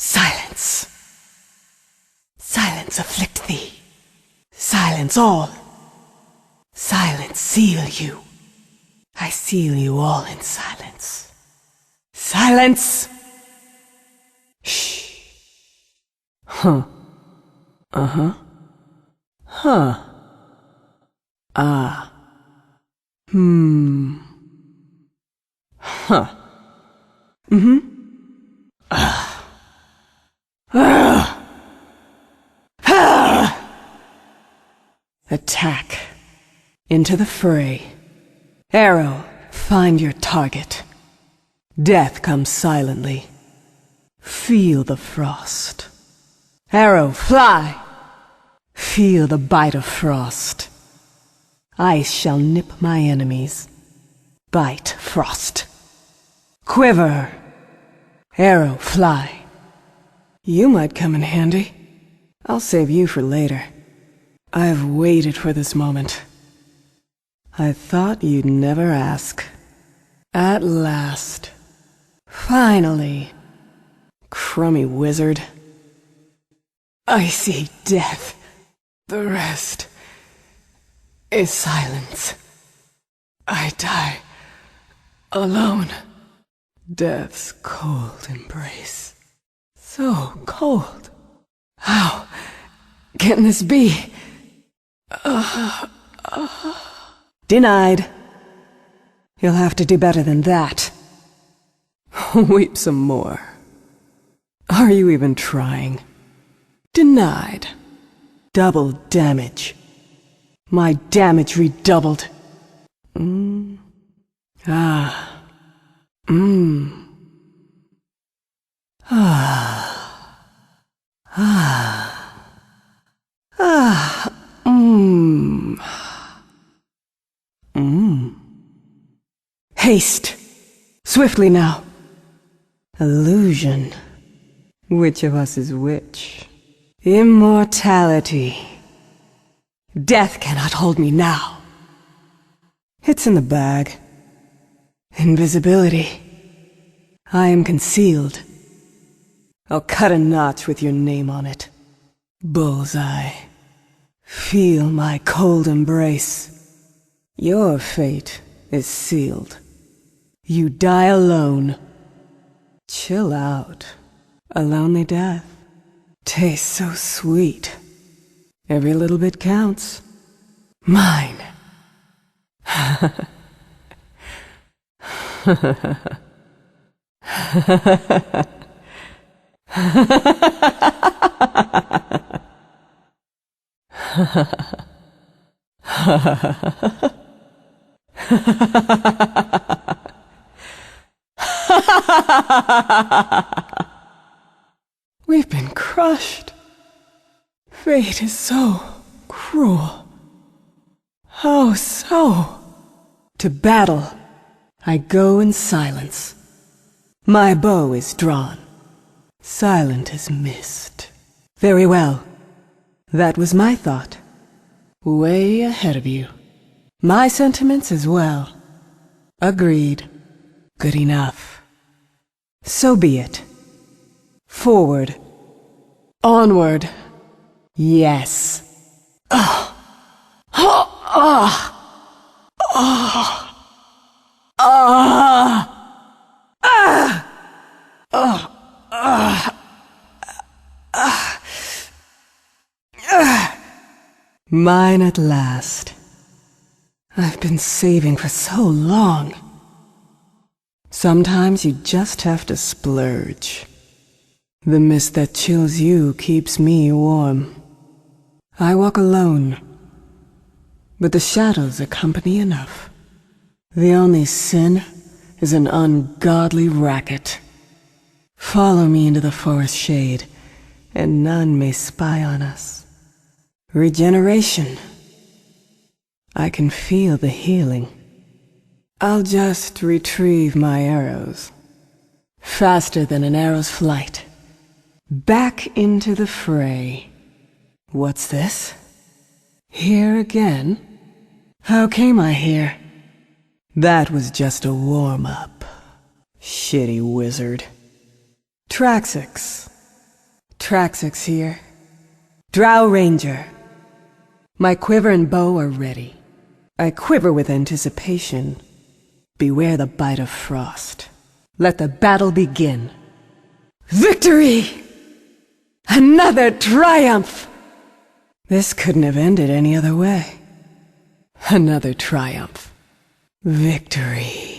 Silence. Silence afflict thee. Silence all. Silence seal you. I seal you all in silence. Silence! Shh. Huh. Uh-huh. Huh. Ah. Hmm. Huh. Mm-hmm. Ah. Ah. Ah. Attack. Into the fray. Arrow, find your target. Death comes silently. Feel the frost. Arrow, fly! Feel the bite of frost. Ice shall nip my enemies. Bite, frost. Quiver. Arrow, fly. You might come in handy. I'll save you for later. I've waited for this moment. I thought you'd never ask. At last. Finally. Crummy wizard. Icy death. The rest is silence. I die alone. Death's cold embrace. So cold. How can this be? Denied. You'll have to do better than that. Weep some more. Are you even trying? Denied. Double damage. My damage redoubled. Ah. Ah. Ah. Ah. Haste. Swiftly now. Illusion. Which of us is which? Immortality. Death cannot hold me now. It's in the bag. Invisibility. I am concealed. I'll cut a notch with your name on it. Bullseye. Feel my cold embrace. Your fate is sealed. You die alone. Chill out. A lonely death. Tastes so sweet. Every little bit counts. Mine. We've been crushed. Fate is so cruel. How so? To battle, I go in silence. My bow is drawn. Silent as mist. Very well. That was my thought. Way ahead of you. My sentiments as well. Agreed. Good enough. So be it. Forward. Onward. Yes. Mine at last. I've been saving for so long. Sometimes you just have to splurge. The mist that chills you keeps me warm. I walk alone, but the shadows are company enough. The only sin is an ungodly racket. Follow me into the forest shade, and none may spy on us. Regeneration. I can feel the healing. I'll just retrieve my arrows. Faster than an arrow's flight. Back into the fray. What's this? Here again? How came I here? That was just a warm-up. Shitty wizard. Traxix, Traxxas here. Drow Ranger. My quiver and bow are ready. I quiver with anticipation. Beware the bite of frost. Let the battle begin. Victory! Another triumph! This couldn't have ended any other way. Another triumph. Victory.